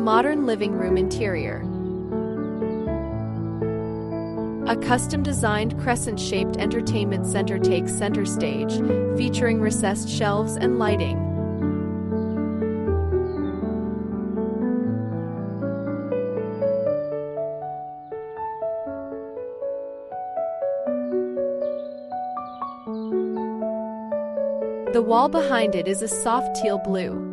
modern living room interior. A custom-designed crescent-shaped entertainment center takes center stage, featuring recessed shelves and lighting. The wall behind it is a soft teal blue.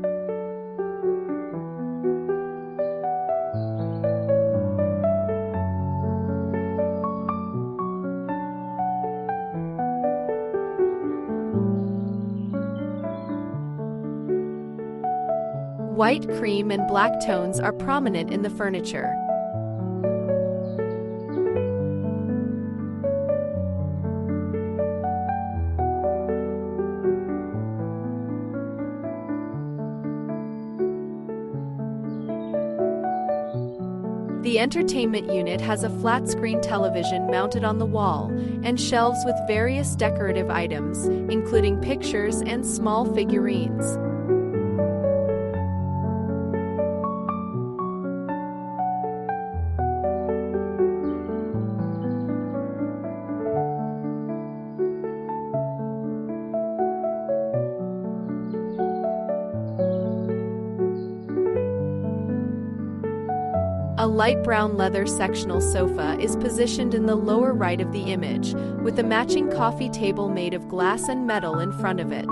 White, cream, and black tones are prominent in the furniture. The entertainment unit has a flat-screen television mounted on the wall, and shelves with various decorative items, including pictures and small figurines. A light brown leather sectional sofa is positioned in the lower right of the image, with a matching coffee table made of glass and metal in front of it.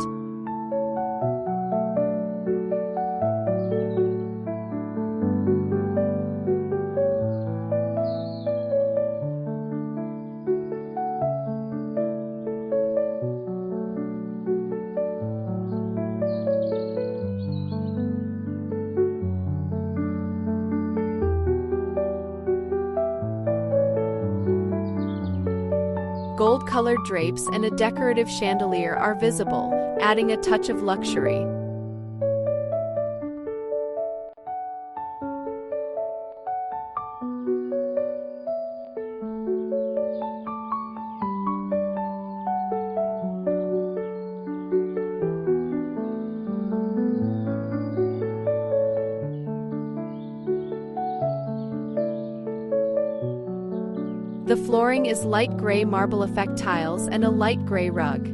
Gold-colored drapes and a decorative chandelier are visible, adding a touch of luxury. The flooring is light gray marble effect tiles and a light gray rug.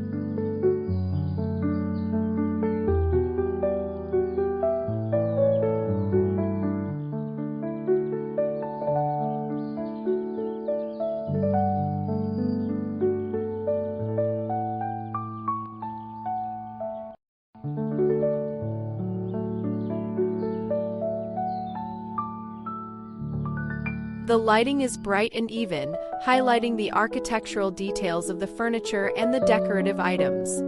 The lighting is bright and even, highlighting the architectural details of the furniture and the decorative items.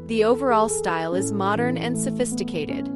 The overall style is modern and sophisticated.